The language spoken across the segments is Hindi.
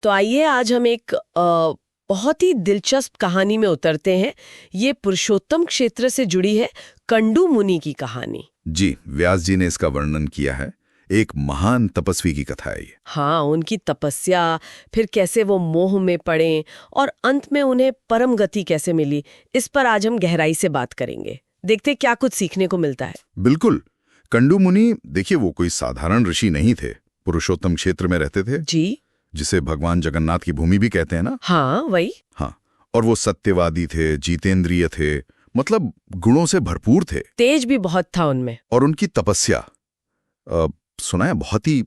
तो आइए आज हम एक बहुत ही दिलचस्प कहानी में उतरते हैं। ये पुरुषोत्तम क्षेत्र से जुड़ी है कंडू मुनि की कहानी। जी, व्यास जी ने इसका वर्णन किया है। एक महान तपस्वी की कथा है ये। हाँ, उनकी तपस्या, फिर कैसे वो मोह में पड़े और अंत में उन्हें परम गति कैसे मिली, इस पर आज हम गहराई से बात करेंगे। देखते क्या कुछ सीखने को मिलता है। बिल्कुल। कंडू मुनि, देखिए, वो कोई साधारण ऋषि नहीं थे। पुरुषोत्तम क्षेत्र में रहते थे, जी, जिसे भगवान जगन्नाथ की भूमि भी कहते हैं ना। हाँ वही। हाँ, और वो सत्यवादी थे, जितेंद्रिय थे, मतलब गुणों से भरपूर थे। तेज भी बहुत था उनमें। और उनकी तपस्या सुना है बहुत ही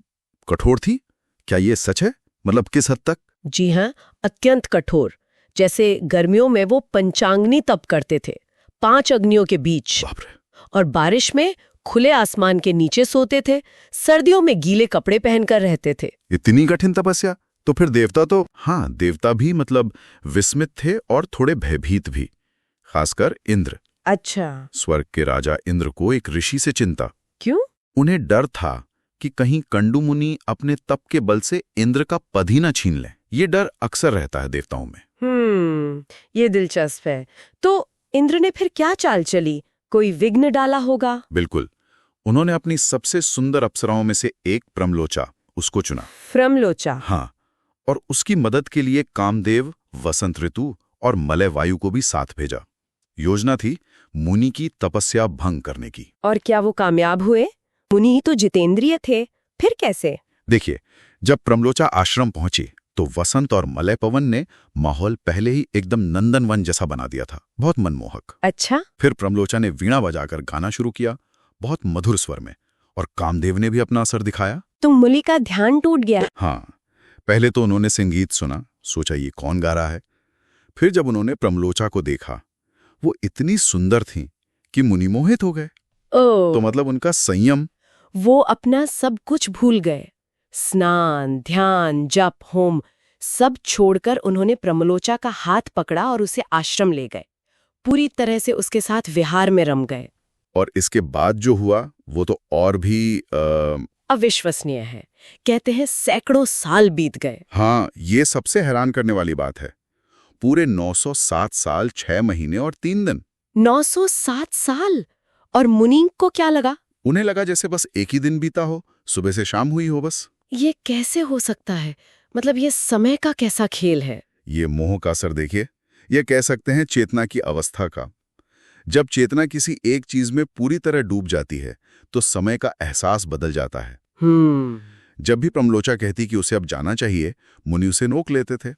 कठोर थी। क्या ये सच है? मतलब किस हद तक? जी हाँ, अत्यंत कठोर। जैसे गर्मियों में वो पंचांगनी तप करते थे, 5 अग्नियों के बीच। बाप रे। और बारिश में खुले आसमान के नीचे सोते थे, सर्दियों में गीले कपड़े पहनकर रहते थे। इतनी कठिन तपस्या! तो फिर देवता तो, हाँ, देवता भी मतलब विस्मित थे और थोड़े भयभीत भी, खासकर इंद्र। अच्छा, स्वर्ग के राजा इंद्र को एक ऋषि से चिंता। क्यों? उन्हें डर था कि कहीं कंडू मुनि अपने तप के बल से इंद्र का पद ही न छीन लें। ये डर अक्सर रहता है देवताओं में। ये दिलचस्प है। तो इंद्र ने फिर क्या चाल चली? कोई विघ्न डाला होगा? बिल्कुल। उन्होंने अपनी सबसे सुंदर अप्सराओं में से एक प्रमलोचा, उसको चुना। प्रमलोचा? हाँ, और उसकी मदद के लिए कामदेव, वसंत ऋतु और मलय वायु को भी साथ भेजा। योजना थी मुनि की तपस्या भंग करने की। और क्या वो कामयाब हुए? मुनि ही तो जितेंद्रिय थे, फिर कैसे? देखिए, जब प्रमलोचा आश्रम पहुंची तो वसंत और मलय पवन ने माहौल पहले ही एकदम नंदनवन जैसा बना दिया था, बहुत मनमोहक। अच्छा। फिर प्रमलोचा ने वीणा बजाकर गाना शुरू किया, बहुत मधुर स्वर में, और कामदेव ने भी अपना असर दिखाया। तो मुनि का ध्यान टूट गया। हाँ, पहले तो उन्होंने संगीत सुना, सोचा ये कौन गा रहा है। फिर जब उन्होंने प्रमलोचा को देखा, वो इतनी सुंदर थी कि मुनि मोहित हो गए। तो मतलब उनका संयम। वो अपना सब कुछ भूल गए। स्नान, ध्यान, जप, होम सब छोड़कर उन्होंने प्रमलोचा का हाथ पकड़ा और उसे आश्रम ले गए। पूरी तरह से उसके साथ विहार में रम गए। और इसके बाद जो हुआ वो तो और भी अविश्वसनीय है। कहते हैं सैकड़ों साल बीत गए। हाँ, ये सबसे हैरान करने वाली बात है। पूरे 907 साल, 6 महीने और 3 दिन। 907 साल! और मुनि को क्या लगा? उन्हें लगा जैसे बस एक ही दिन बीता हो, सुबह से शाम हुई हो बस। ये कैसे हो सकता है? मतलब ये समय का कैसा खेल है? ये मोह का असर देखिए। ये कह सकते हैं चेतना की अवस्था का। जब चेतना किसी एक चीज में पूरी तरह डूब जाती है तो समय का एहसास बदल जाता है। जब भी प्रमलोचा कहती कि उसे अब जाना चाहिए, मुनि उसे नोक लेते थे।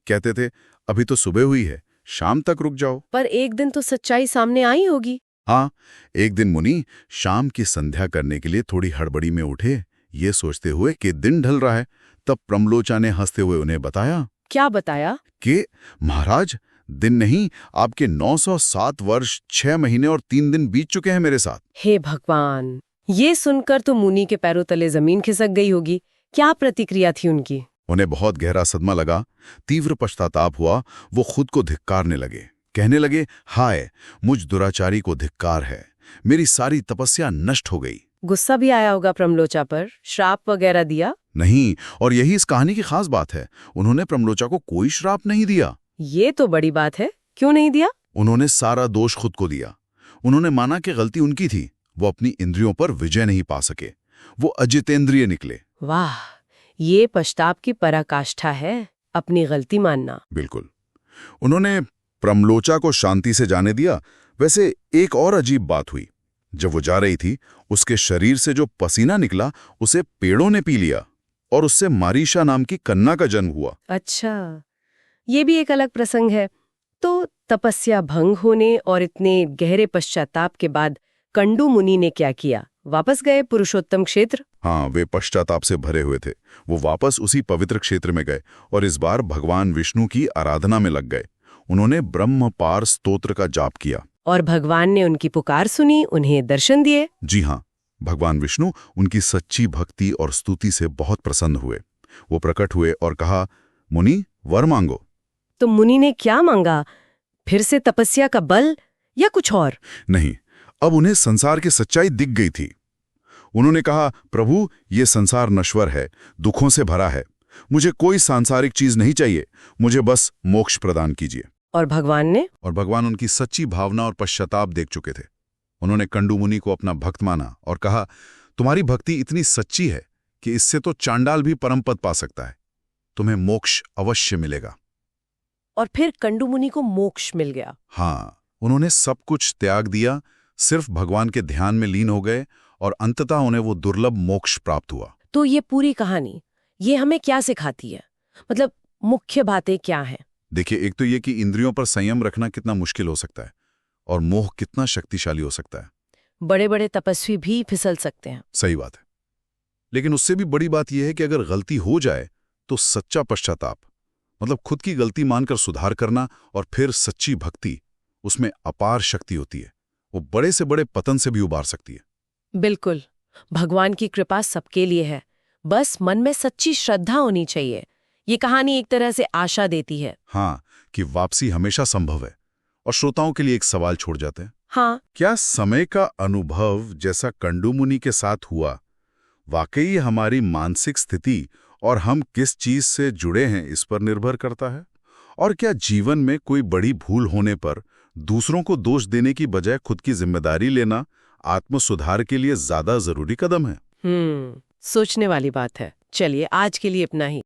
कहते थे, अभी तो सुबह हुई है, शाम तक रुक जाओ। पर एक दिन तो सच्चाई सामने आई होगी। हाँ, एक दिन मुनि शाम की संध्या करने के लिए थोड़ी हड़बड़ी में उठे, ये सोचते हुए कि दिन ढल रहा है। तब प्रमलोचा ने हंसते हुए उन्हें बताया। क्या बताया? कि महाराज, दिन नहीं, आपके 907 वर्ष, 6 महीने और 3 दिन बीत चुके हैं मेरे साथ। हे भगवान! ये सुनकर तो मुनि के पैरों तले जमीन खिसक गई होगी। क्या प्रतिक्रिया थी उनकी? उन्हें बहुत गहरा सदमा लगा, तीव्र पश्चाताप हुआ। वो खुद को धिक्कारने लगे, कहने लगे, हाय, मुझ दुराचारी को धिक्कार है, मेरी सारी तपस्या नष्ट हो गई। गुस्सा भी आया होगा प्रमलोचा पर? श्राप वगैरह दिया? नहीं, और यही इस कहानी की खास बात है। उन्होंने प्रमलोचा को कोई श्राप नहीं दिया। ये तो बड़ी बात है। क्यों नहीं दिया? उन्होंने सारा दोष खुद को दिया। उन्होंने माना कि गलती उनकी थी, वो अपनी इंद्रियों पर विजय नहीं पा सके, वो अजितेंद्रिय निकले। वाह, ये पश्चाताप की पराकाष्ठा है, अपनी गलती मानना। बिल्कुल। उन्होंने प्रमलोचा को शांति से जाने दिया। वैसे एक और अजीब बात हुई। जब वो जा रही थी, उसके शरीर से जो पसीना निकला उसे पेड़ों ने पी लिया और उससे मारीशा नाम की कन्या का जन्म हुआ। अच्छा, ये भी एक अलग प्रसंग है। तो तपस्या भंग होने और इतने गहरे पश्चाताप के बाद कंडू मुनि ने क्या किया? वापस गए पुरुषोत्तम क्षेत्र? हाँ, वे पश्चाताप से भरे हुए थे। वो वापस उसी पवित्र क्षेत्र में गए और इस बार भगवान विष्णु की आराधना में लग गए। उन्होंने ब्रह्मपार स्तोत्र का जाप किया। और भगवान ने उनकी पुकार सुनी, उन्हें दर्शन दिए। जी हाँ, भगवान विष्णु उनकी सच्ची भक्ति और स्तुति से बहुत प्रसन्न हुए। वो प्रकट हुए और कहा, मुनि, वर मांगो। तो मुनि ने क्या मांगा? फिर से तपस्या का बल या कुछ और? नहीं, अब उन्हें संसार की सच्चाई दिख गई थी। उन्होंने कहा, प्रभु, ये संसार नश्वर है, दुखों से भरा है। मुझे कोई सांसारिक चीज नहीं चाहिए, मुझे बस मोक्ष प्रदान कीजिए। और भगवान ने? और भगवान उनकी सच्ची भावना और पश्चाताप देख चुके थे। उन्होंने कंडू मुनि को अपना भक्त माना और कहा, तुम्हारी भक्ति इतनी सच्ची है कि इससे तो चांडाल भी परम पद पा सकता है, तुम्हें मोक्ष अवश्य मिलेगा। और फिर कंडू मुनि को मोक्ष मिल गया। हाँ, उन्होंने सब कुछ त्याग दिया, सिर्फ भगवान के ध्यान में लीन हो गए और अंततः उन्हें वो दुर्लभ मोक्ष प्राप्त हुआ। तो ये पूरी कहानी ये हमें क्या सिखाती है? मतलब मुख्य बातें क्या हैं? देखिए, एक तो ये कि इंद्रियों पर संयम रखना कितना मुश्किल हो सकता है और मोह कितना शक्तिशाली हो सकता है। बड़े बड़े तपस्वी भी फिसल सकते हैं। सही बात है। लेकिन उससे भी बड़ी बात यह है कि अगर गलती हो जाए तो सच्चा पश्चाताप, मतलब खुद की गलती मानकर सुधार करना और फिर सच्ची भक्ति, उसमें अपार शक्ति होती है। वो बड़े से बड़े पतन से भी उबार सकती है। बिल्कुल, भगवान की कृपा सबके लिए है, बस मन में सच्ची श्रद्धा होनी चाहिए। ये कहानी एक तरह से आशा देती है। हाँ, कि वापसी हमेशा संभव है। और श्रोताओं के लिए एक सवाल छोड़ जाते हैं। हाँ, क्या समय का अनुभव जैसा कंडू मुनि के साथ हुआ, वाकई हमारी मानसिक स्थिति और हम किस चीज से जुड़े हैं इस पर निर्भर करता है? और क्या जीवन में कोई बड़ी भूल होने पर दूसरों को दोष देने की बजाय खुद की जिम्मेदारी लेना आत्म सुधार के लिए ज्यादा जरूरी कदम है? सोचने वाली बात है। चलिए, आज के लिए इतना ही।